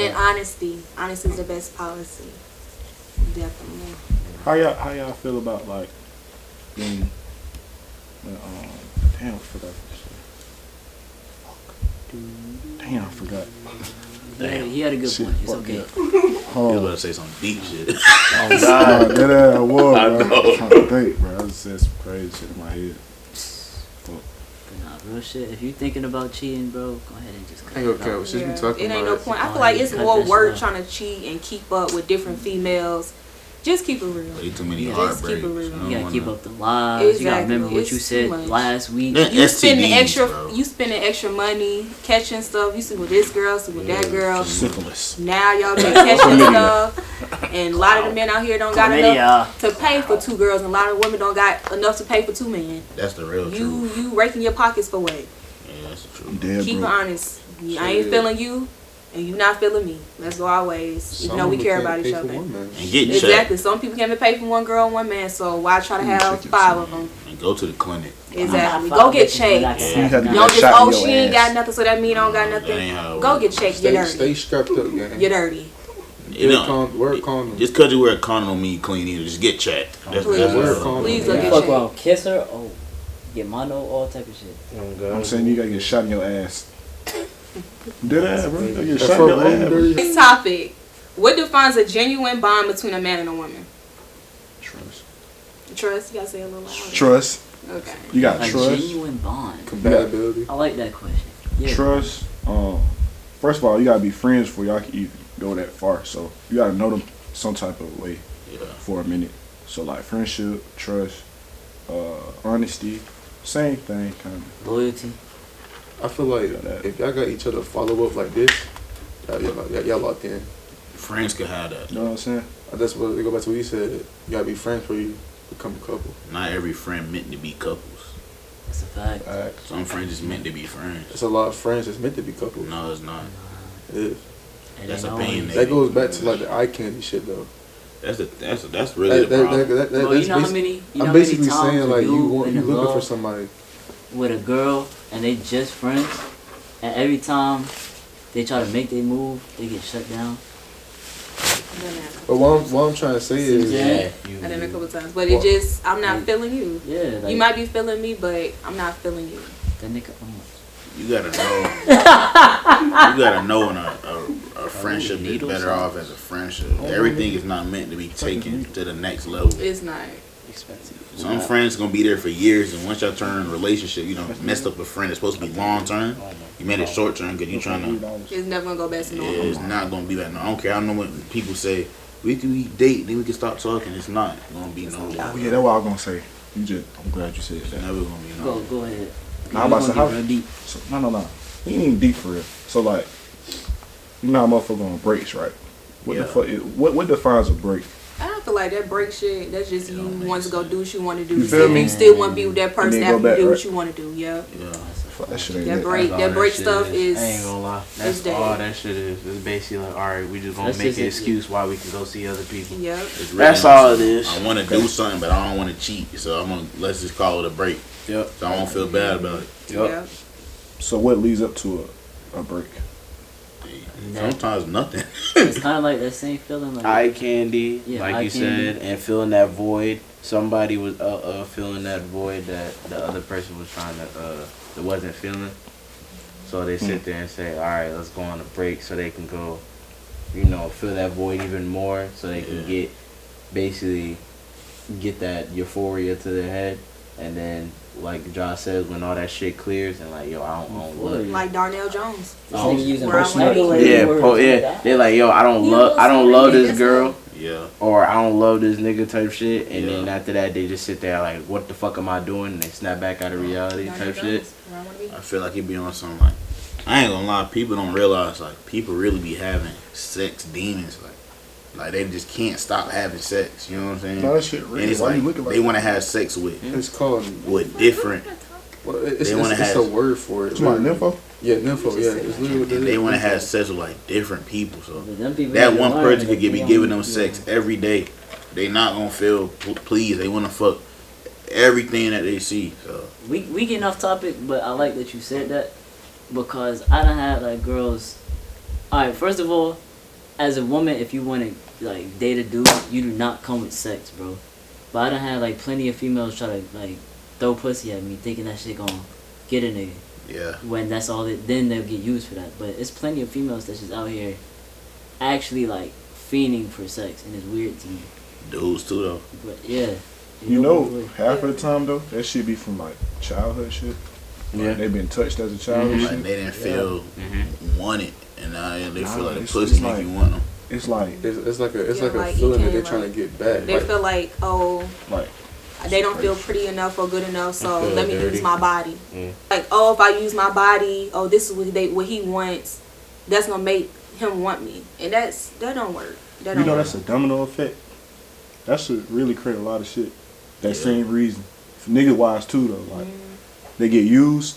And honesty. Honesty is the best policy. Definitely. How y'all feel about like when damn, I forgot this shit. Damn, I forgot. He had a good Shit, point. It's fuck okay. yeah. You Oh, about to say some deep shit. oh God, that ass was, bro. I I'm know. trying to think, bro. I just said some crazy shit in my head. But nah, real shit. If you thinking about cheating, bro, go ahead and just cut Ain't it okay, out. we should be Yeah, talking it ain't about no point. I feel like it's Cut more that shit work out. trying to cheat and keep up with different females. Just keep it real. Way too many Yeah, just keep heartbreaks. it real. I You don't gotta keep wanna- up the lies. You gotta Exactly. remember what It's you too said much. last week. Yeah. You spending STDs, extra. bro. You spending extra money catching stuff. You see with this girl, see with that girl. Syphilis. Now y'all been catching stuff, and a lot of the men out here don't got enough to pay for two girls, and a lot of women don't got enough to pay for two men. That's the real truth. You raking your pockets for what? Yeah, that's the You truth. dead Keep it broke. honest. I ain't feeling you, and you not feeling me. Let's go our ways. Even though we care about each other. And get checked. Exactly. Some people can't even pay for one girl, one man. So why try to have five of them? And go to the clinic. Exactly. Go get checked. You had to You get don't that just, shot oh, in your she ain't ass. got nothing, so that mean I don't got That ain't how nothing. it Go work. get checked. You're dirty. Stay strapped up, gang. You're dirty. You know, Wear a condom. just because you wear a condom don't mean you clean either. Just get checked. That's Please. Wear a what condom. Please go You get fuck checked. around, kiss her, oh, get mono, all type of shit. I'm saying you gotta get shot in your ass. Dead ass, bro. You gotta get That's shot in your for ass. bro. dirty. Next topic. What defines a genuine bond between a man and a woman? Trust. Trust. You gotta say it a little louder. Trust. Okay. You got A trust. genuine bond. Compatibility. I like that question. Yeah. Trust. First of all, you gotta be friends before y'all can even go that far. So you gotta know them some type of way Yeah. for a minute. So like friendship, trust, honesty, Same thing, kind of. Loyalty. I feel like Yeah, that- if y'all got each other follow up like this, y'all locked in. Friends could have that. You know what I'm saying? That's what, go back to what you said. You gotta be friends before you become a couple. Not every friend meant to be couples. That's a fact. Facts. Some friends just meant to be friends. There's a lot of friends that's meant to be couples. No, it's not. It is. It That's ain't opinion, always- That goes back to like the eye candy shit though. That's really the problem. Bro, you know how many? You know I'm how many basically times saying like you in looking for love somebody. with a girl and they just friends, and every time they try to make their move, they get shut down. But what I'm trying to say is, Yeah. I done a couple times, but it just I'm not feeling you. Yeah, like You might be feeling me, but I'm not feeling you. that nigga. You gotta know. You gotta know when a friendship is better off as a friendship. Everything is not meant to be taken to the next level. It's not. Expensive. Some friends gonna be there for years, and once y'all turn relationship, you know, messed up a friend that's supposed to be long term. You made it short term because you trying to. It's never gonna go back to normal. It's not gonna be that. No, I don't care. I know when people say we date, then we can stop talking. It's not gonna be no. Oh yeah, that's what I was gonna say. I'm glad you said It's that. never gonna be no. Go ahead. Nah, I'm about to say, You how- gonna get real deep. So, no. He ain't even deep for real. So like, you know how motherfucker on breaks, right? What the Yeah. fuck? What defines a break? I don't feel like that break shit. That's just you don't make want to go do what you want to do. You feel me? You still want to be with that person then go after you back, do right? what you want to do. Yeah. Yeah. Fuck, that shit ain't That it. break, That's all that break shit stuff is. I ain't gonna lie. is That's dead. all that shit is. It's basically like, all right, we just gonna That's make just an it. excuse why we can go see other people. Yep. It's really That's not all it something. is. I want to do something, but I don't want to cheat. So let's just call it a break. Yep. So I don't feel bad about it. Yep. Yep. So what leads up to a break? Sometimes nothing. It's kind of like that same feeling. Like Eye candy, Yeah, like eye you candy. said, and filling that void. Somebody was filling that void that the other person was trying to that wasn't feeling. So they sit there and say, all right, let's go on a break so they can go, you know, fill that void even more, so they can Yeah. get that euphoria to their head, and then like Josh says, when all that shit clears and like, yo, I don't love. Like Darnell Jones. This nigga using Where I wanna be. personality Yeah, words. yeah. They're like, yo, I don't He love almost this that's girl. Yeah. Or I don't love this nigga type shit, and then Yeah. after that they just sit there like, what the fuck am I doing? And they snap back out of reality Darnell type Jones, shit. where I wanna be. I feel like he be on something like, I ain't gonna lie, people don't realize like people really be having sex demons, like they just can't stop having sex. You know what I'm saying? No, that shit real. And it's Why like you looking like they that? want to have sex with it's called. different. Well, it's They wanna it's have- a word for it. You want nympho? Yeah, nympho. Yeah, it's literally what it They is. want to have sex with like different people. So But them people that ain't one lying, person they could be on- giving them sex every day. They not gonna feel pleased. They want to fuck everything that they see. So We getting off topic, but I like that you said that because I done had like girls. All right, first of all, as a woman, if you want to like date a dude, you do not come with sex, bro. But I done had like plenty of females try to like throw pussy at me, thinking that shit gonna get a nigga. yeah, When that's all it, then they'll get used for that. But it's plenty of females that's just out here actually like fiending for sex, and it's weird to me. dudes too though. But yeah, You both know, ways. half of the time though, that shit be from like childhood shit. Yeah. Like, they been touched as a child and Like shit. they didn't feel wanted, and now they feel Nah, like the it's pussy make like- you want them. It's like It's like a Yeah, like a like, you feeling that can't, they're trying to like- get back. They Like, feel like, oh, like they don't feel pretty enough or good enough, so feel let me dirty. use my body. Mm. Like, oh, if I use my body, oh, this is what he wants. That's gonna make him want me, and that don't work. That you don't know work. that's a domino effect. That should really create a lot of shit. That Yeah. same reason. For nigga wise too though, like they get used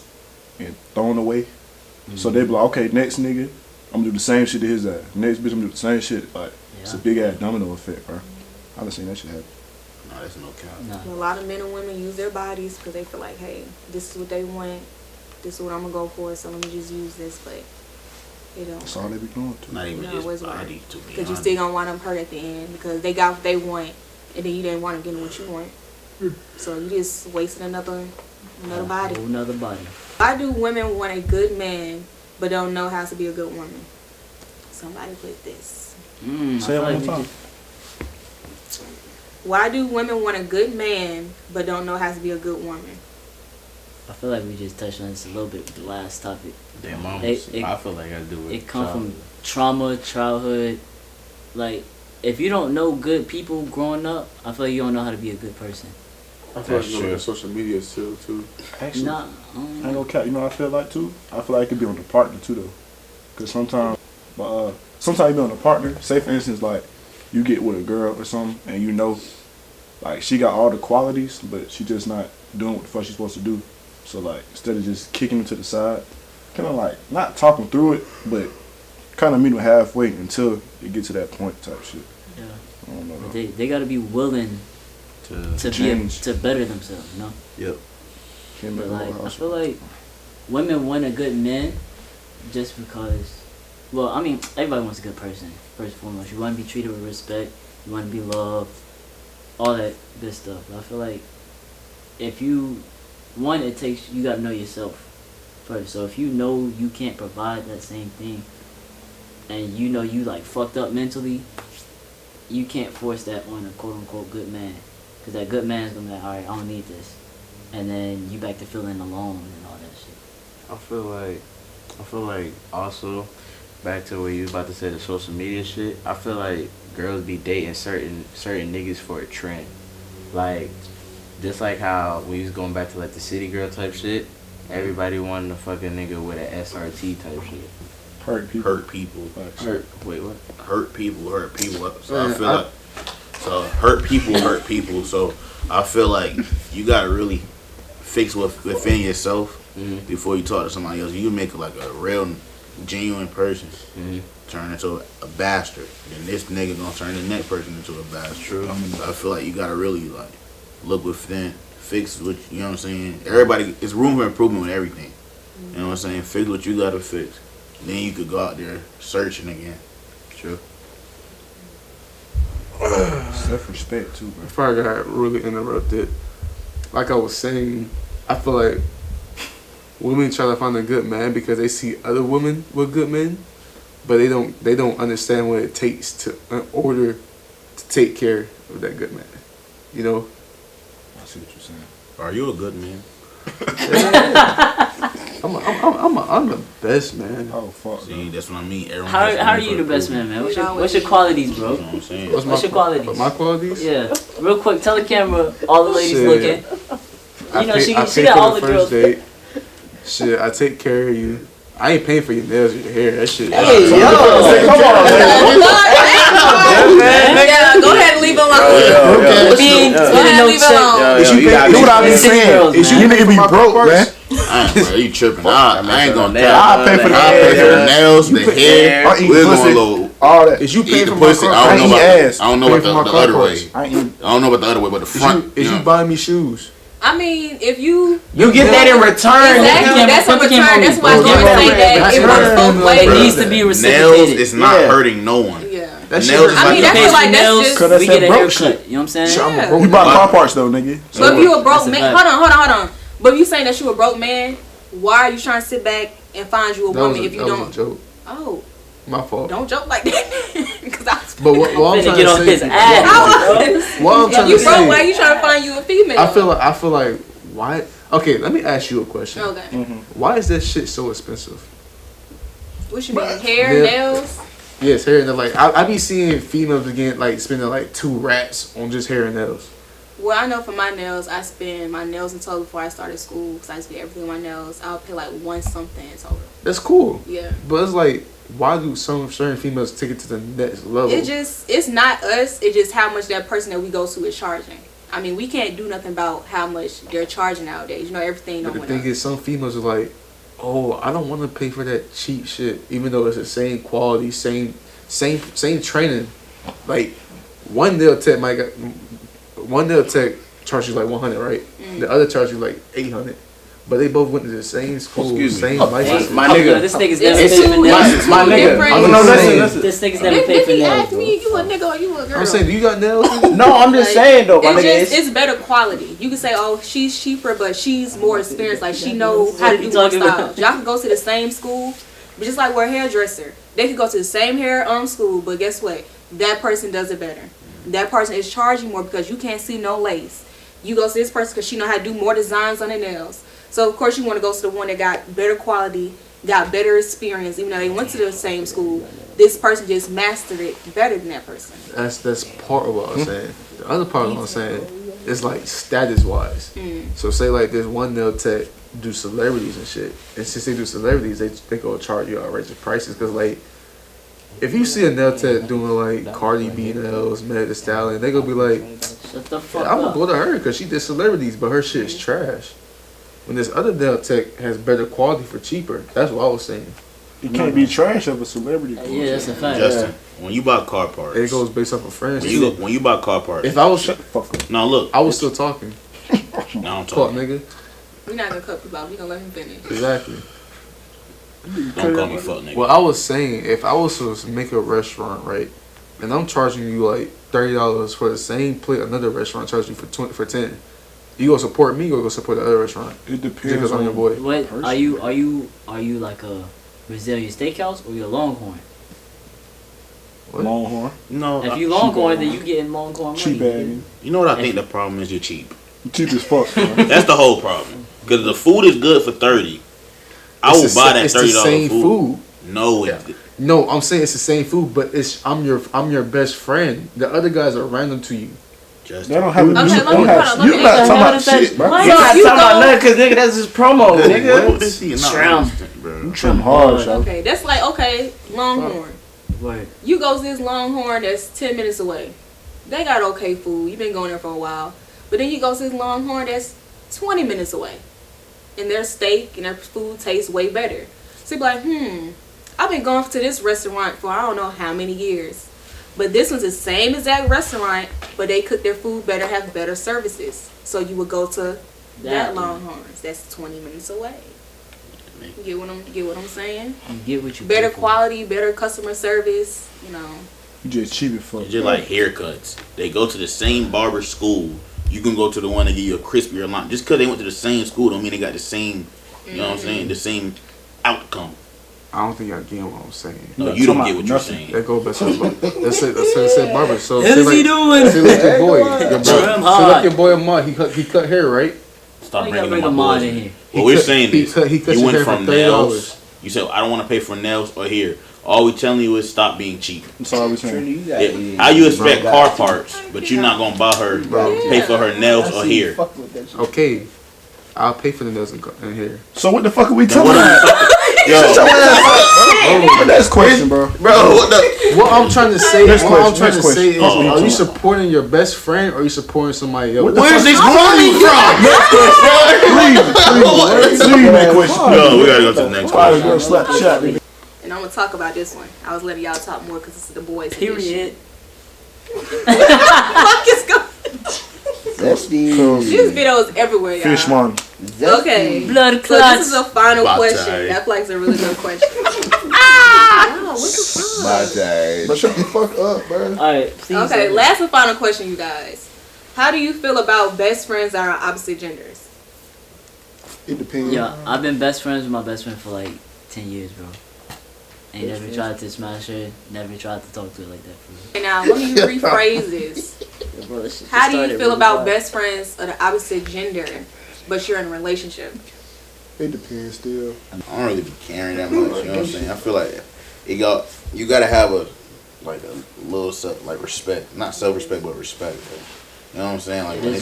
and thrown away. So they be like, okay, next nigga, I'm gonna do the same shit to his ass. Next bitch, I'm gonna do the same shit. Like it's a Yeah. big ass domino effect, bro. I done seen that shit happen. No, that's no cap. Nah. A lot of men and women use their bodies because they feel like, hey, this is what they want. This is what I'm gonna go for. So let me just use this, but you know, That's all they be going to. Not even No, it just was body to be because you honest. still gonna wind up hurt at the end because they got what they want, and then you didn't want to get what you want. So you just wasted another body. Whole nother body. Why do women want a good man but don't know how to be a good woman? Somebody put this. I Say feel it like one we more time. just- Why do women want a good man but don't know how to be a good woman? I feel like we just touched on this a little bit with the last topic. Damn, I feel like I do it. It comes from trauma, childhood. Like, if you don't know good people growing up, I feel like you don't know how to be a good person. I feel That's like you true. know, social media is too. Actually, Nah, I ain't gonna cap. You know what I feel like too? I feel like it could be on the partner too though. Cause sometimes you be on the partner. Say for instance, like you get with a girl or something, and you know, like she got all the qualities, but she just not doing what the fuck she's supposed to do. So like instead of just kicking her to the side, kind of like not talking through it, but kind of meeting halfway until it get to that point type shit. yeah. I don't know. They gotta be willing to change. to better themselves, you know. Yep. Can't But make no like I house. feel like women want a good man just because. Well, I mean, everybody wants a good person. First and foremost, you want to be treated with respect. You want to be loved. All that good stuff. But I feel like if you you gotta know yourself first. So if you know you can't provide that same thing, and you know you like fucked up mentally, you can't force that on a quote unquote good man, because that good man's gonna be like, all right, I don't need this, and then you back to feeling alone and all that shit. I feel like also back to what you was about to say, the social media shit. I feel like girls be dating certain niggas for a trend, like just like how we was going back to like the city girl type shit. Everybody wanted a fucking nigga with an SRT type shit. Hurt people. Hurt people. Wait, what? Hurt people. So I feel like hurt people. So I feel like you gotta really fix within yourself before you talk to somebody else. You make like a real, genuine person turn into a bastard, and this nigga gonna turn the next person into a bastard. True. So I feel like you gotta really like look within, fix what you know what I'm saying. Everybody, it's room for improvement with everything. You know what I'm saying? Fix what you gotta fix. Then you could go out there searching again. True. Self-respect too, bro. Before I got really interrupted, like I was saying, I feel like women try to find a good man because they see other women with good men, but they don't understand what it takes to in order to take care of that good man. You know. I see what you're saying. Are you a good man? I'm the best man. Oh fuck. See, that's what I mean. Everyone How has are room you for the best improvement. man, man? What's your qualities, bro? You know what I'm saying? What's your qualities? My qualities? Yeah, real quick, tell the camera, all the ladies Shit. looking. You know, she I got pay all for the first girls. date. Shit, I take care of you. I ain't paying for your nails or your hair. That shit. Come on, Yeah, go ahead and leave it alone. Being Go ahead and leave it alone. Is you you gotta do what I be be saying? girls, Is you man. nigga be broke, man? Bro, you tripping? I ain't gonna nails. tell. I pay for the I pay for the hair. nails, the hair. I eat We're pussy. going low. All that. Is you Eat paying the for my pussy. car? I don't know eat about. ass. I don't know Pay about for my the car other parts. way. I ain't. I don't know about the other way, but the front. Is you buying me shoes? I mean, if you You get that in return. exactly, that's a Put the return. camera on That's me. why I was Put the gonna camera say on me. that it works both It ways. needs to be Nails reciprocated. is not hurting no one. Yeah. That shit Nails is I mean, like that's Pays just for like nails, that's Cause just. we that's get a that broke haircut. shit. You know what I'm saying? Shit, I'm a Yeah. broke You buy But- car parts though, nigga. So if you a broke That's a man, fact. hold on. But if you saying that you a broke man, why are you trying to sit back and find you a That was woman a, if you that was don't? a joke. Oh, My fault. don't joke like that. Because I was. But what I'm Finna trying get to on say, his ass. what I'm If trying you to broke, why say, you trying to find you a female? I feel like why? Okay, let me ask you a question. Okay. Why is that shit so expensive? What you mean? Hair, Yeah. nails? Yes, hair and nails. Like I be seeing females again like spending like 2 rats on just hair and nails. Well, I know for my nails, I spend my nails in total before I started school because I used to get everything on my nails. I'll pay like one something in total. That's cool. Yeah. But it's like, why do some certain females take it to the next level? It's not us. It's just how much that person that we go to is charging. I mean, we can't do nothing about how much they're charging nowadays. You know, everything But don't the went thing up. is, some females are like, oh, I don't want to pay for that cheap shit, even though it's the same quality, same training. Like one nail tech charge you like 100, right? The other charge you like 800. But they both went to the same school, Excuse me. same license. My Oh, nigga. This nigga's It's never paid for two nails. My nigga. different- I'm no, listen. This nigga's never paid If for he nails, asked bro. me, you a nigga or you a girl? I'm saying, do you got nails? No, I'm just saying though, my It's nigga. just it's better quality. You can say, oh, she's cheaper, but she's more experienced. Like she knows how to What do you more talking about? styles. Y'all can go to the same school, but just like we're a hairdresser, they could go to the same hair school, but guess what? That person does it better. That person is charging more because you can't see no lace. You go to this person because she know how to do more designs on their nails. So of course you want to go to the one that got better quality, got better experience, even though they went to the same school. This person just mastered it better than that person. That's part of what I'm saying. The other part of what I'm saying it's like status wise. So say like there's one nail tech do celebrities and shit, and since they do celebrities, they go charge you outrageous prices because like if you see a nail tech doing like Cardi B nails, Meg Thee Stallion, they gonna be like, Shut the fuck I'm gonna up. go to her because she did celebrities, but her shit is trash. When this other nail tech has better quality for cheaper, that's what I was saying. You can't be trash of a celebrity. Yeah, that's a fact. Justin, when you buy car parts, It goes based off of friends when too. you buy car parts. If I was, Shut the fuck up. No, look. I was still talking. Now I'm Fuck, talking. nigga. We're not gonna cut people out. We're gonna let him finish. Exactly. Don't call me fuck nigga. Well, I was saying, if I was to make a restaurant, right, and I'm charging you like $30 for the same plate, another restaurant charges you for $10. You gonna support me or go support the other restaurant? It Just depends because I'm your on boy. What person. are you like a Brazilian steakhouse or you a Longhorn? What? Longhorn. No, If you Longhorn, then you getting Longhorn money. Cheap ass. you know what I think the problem is? You're cheap. Cheap as fuck, man. That's the whole problem. Because the food is good for 30. I will It's the buy sa- that it's the $30 same food. No, Yeah. No, I'm saying it's the same food, but I'm your best friend. The other guys are random to you. Justin. They don't have a Okay, you let me- don't hold have- on, let you me- not what talking the hell about is that? shit, bro. What? You're not You talking about go- nothing because nigga, that's his promo, nigga. What is he not Shroud. understand, bro? You trim hard, shawty. Okay, that's like okay, Longhorn. Word. You go to this Longhorn that's 10 minutes away. They got okay food. You've been going there for a while. But then you go to this Longhorn that's 20 minutes away. And their steak and their food tastes way better. So you be like, I've been going to this restaurant for I don't know how many years. But this one's the same exact restaurant, but they cook their food better, have better services. So you would go to that Longhorns. That's 20 minutes away. Get what I'm saying? You get what you Better pay for. quality, better customer service, you know. You just cheap as fuck. It's just like haircuts. They go to the same barber school. You can go to the one that give you a crispier line. Just because they went to the same school don't mean they got the same, you know what I'm saying, the same outcome. I don't think y'all get what I'm saying. No, not you don't talking get what about you're nothing. saying. That go best. Let's say barber. So What say is he like, doing? say like your boy, your Trim boy. So hard. like your boy Ahmad, he cut hair, right? Stop You gotta bringing bring my a mod boys in in. here. What we're cut- saying he is, cut your you went hair for from $30. nails. You said, I don't want to pay for nails or hair. All we telling you is stop being cheap. That's all we saying. How you expect car parts, but you're not gonna buy her, pay for her nails or hair? Okay, I'll pay for the nails and hair. So what the fuck are we Now, talking what about? Yo, Next question, bro. bro, what the? What I'm trying to say, Next what I'm question, trying to next say is, question. are you supporting your best friend or are you supporting somebody else? What the Where's fuck? this coming from? Leave that question. No, we gotta go to the next Probably question. gonna slap the shot, nigga. And I'm gonna talk about this one. I was letting y'all talk more because this is the boys. Period. Fuck is going. That's the This video is everywhere, y'all. Fish money. Okay. Blood So clots. this is a final Bye, question. Ty. That flags a really good question. Wow, what the my fuck? day. Bro, shut the fuck up, bro. Alright, please. Okay, last and final question, you guys. How do you feel about best friends that are opposite genders? It depends. Yeah, I've been best friends with my best friend for like 10 years, bro. Ain't never tried to smash her, never tried to talk to her like that, for real. And now, let me rephrase this. Yeah, bro, this shit How just do you started feel really about wild. best friends of the opposite gender, but you're in a relationship? It depends still. I don't really be caring that much. You know what I'm saying? I feel like you gotta have a little respect, not self-respect, but respect. Like, you know what I'm saying? Like when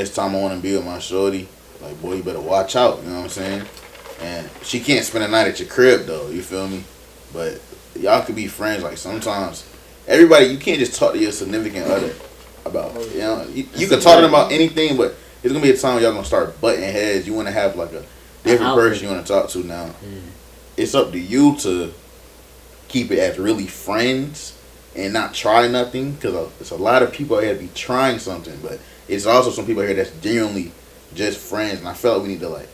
it's time I want to be with my shorty, like boy, you better watch out. You know what I'm saying? And she can't spend the night at your crib though. You feel me? But y'all could be friends. Like sometimes, everybody, you can't just talk to your significant other about. You know, you can talk to them about anything, but it's gonna be a time where y'all gonna start butting heads. You want to have like a different outlet. person you want to talk to now. It's up to you to keep it as really friends and not try nothing, because there's a lot of people out here that be trying something, but it's also some people out here that's genuinely just friends, and I feel like we need to like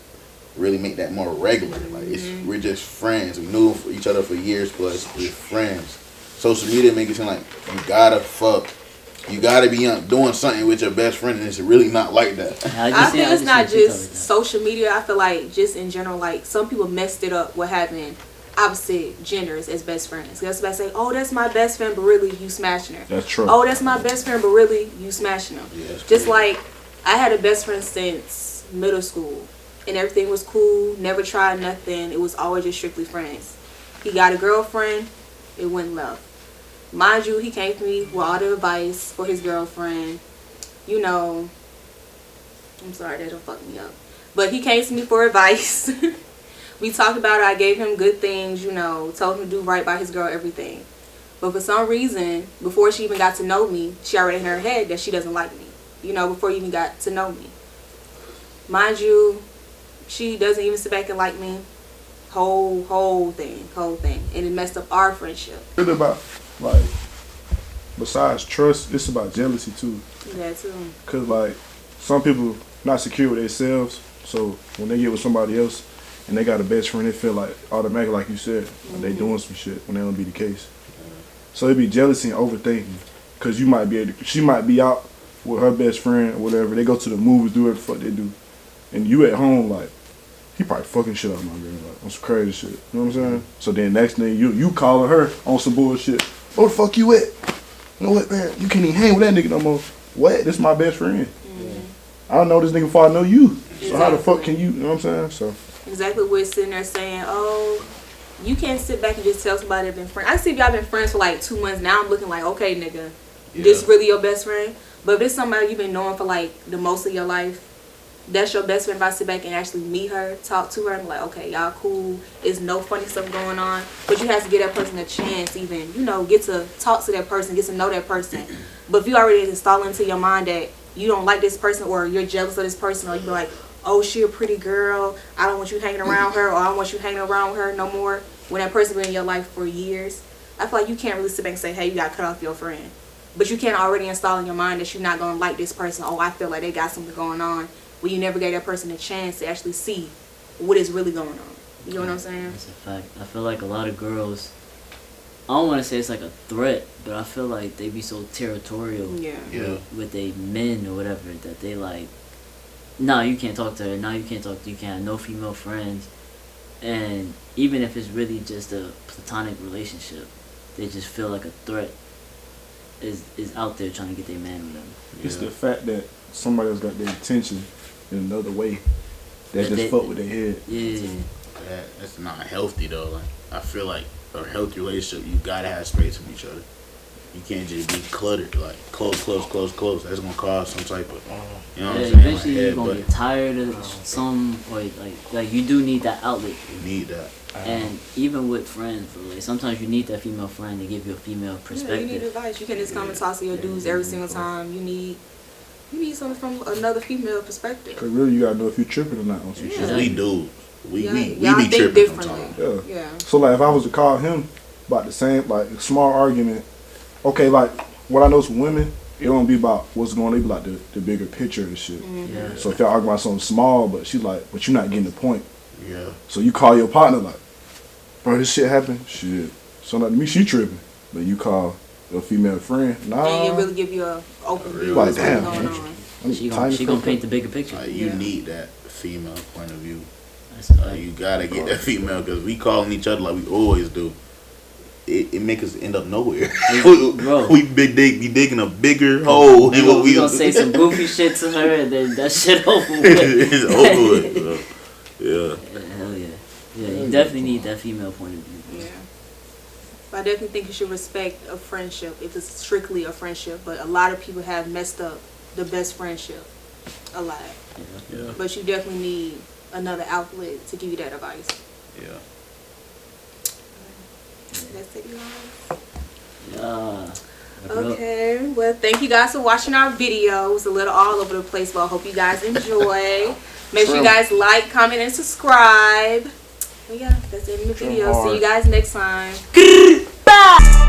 really make that more regular. Like we're just friends. We knew each other for years plus. We're friends. Social media make it seem like you gotta fuck. You gotta be doing something with your best friend, and it's really not like that. I feel it's not just social media. I feel like just in general, like some people messed it up with having opposite genders as best friends. They'll say, "Oh, that's my best friend," but really you smashing her. That's true. Oh, that's my best friend, but really you smashing them. Yeah, that's Just true. like I had a best friend since middle school, and everything was cool. Never tried nothing. It was always just strictly friends. He got a girlfriend. It went left. Mind you, he came to me with all the advice for his girlfriend. you know, I'm sorry, that don't fuck me up. But he came to me for advice. We talked about it. I gave him good things, you know, told him to do right by his girl, everything. But for some reason, before she even got to know me, she already in her head that she doesn't like me. You know, before you even got to know me. Mind you, she doesn't even sit back and like me. Whole thing. And it messed up our friendship. It's about, like, besides trust, it's about jealousy too. Yeah, too. Cause like, some people not secure with themselves, so when they get with somebody else and they got a best friend, they feel like automatically, like you said, like they doing some shit when that don't be the case. So it be jealousy and overthinking. Cause you might be she might be out with her best friend or whatever. They go to the movies, do whatever the fuck they do, and you at home like, he probably fucking shit up my girl, like on some crazy shit. You know what I'm saying? So then next thing you calling her on some bullshit. Where the fuck you at? You know what, man? You can't even hang with that nigga no more. What? This my best friend. I don't know this nigga before I know you. So how the fuck can you know what I'm saying? So exactly, we're sitting there saying, oh, you can't sit back and just tell somebody they've been friends. I see if y'all been friends for like 2 months now. I'm looking like, okay, nigga, this really your best friend? But if it's somebody you've been knowing for like the most of your life, that's your best friend. If I sit back and actually meet her, talk to her, I'm like, okay, y'all cool. There's no funny stuff going on. But you have to give that person a chance, even, you know, get to talk to that person, get to know that person. But if you already install into your mind that you don't like this person or you're jealous of this person, or you be like, oh, she a pretty girl, I don't want you hanging around her, or I don't want you hanging around with her no more, when that person been in your life for years, I feel like you can't really sit back and say, hey, you got to cut off your friend. But you can't already install in your mind that you're not going to like this person. Oh, I feel like they got something going on. When you never gave that person a chance to actually see what is really going on. You know what I'm saying? That's a fact. I feel like a lot of girls, I don't want to say it's like a threat, but I feel like they be so territorial with they men or whatever that they like, nah, you can't talk to her, nah, you can't talk to, you can't have no female friends. And even if it's really just a platonic relationship, they just feel like a threat is out there trying to get their man with them. It's the fact that somebody else got their attention in another way that just fuck with their head. Yeah. That's not healthy though. Like, I feel like a healthy relationship, you gotta have space from each other. You can't just be cluttered, like close. That's gonna cause some type of, you know what I'm saying? Eventually like, you're gonna get tired of some, or like you do need that outlet. You need that. And even with friends, like sometimes you need that female friend to give you a female perspective. Yeah, you need advice. You can't just come and talk to your dudes every single time. You need something from another female perspective. Cause really, you gotta know if you tripping or not on some shit. We do. We be think tripping differently. sometimes. Yeah. So like, if I was to call him about the same, like small argument, okay, like what I know from women, it don't be about what's going on. It be like the bigger picture of the shit. Yeah. So if y'all argue about something small, but she's like, but you're not getting the point. Yeah. So you call your partner like, bro, this shit happened. Shit. So like to me, she tripping. But you call your female friend, nah. And it really give you a open view Like, of what's damn, going man. on. She gonna paint the bigger picture. Like, you need that female point of view. That's a fact. You gotta get that female, because we calling each other like we always do. It make us end up nowhere. Bro. We be digging a bigger hole than what We gonna say some goofy shit to her and then that shit over with. It's over with, bro. Yeah. Hell yeah. Yeah, you definitely need that female point of view. Yeah. But I definitely think you should respect a friendship if it's strictly a friendship. But a lot of people have messed up the best friendship a lot. Yeah. But you definitely need another outlet to give you that advice. Yeah. That's it, guys. Yeah. Okay, well, thank you guys for watching our videos. A little all over the place, but I hope you guys enjoy. Make sure you guys like, comment, and subscribe. Well, yeah, that's it in the video. See you guys next time. Bye!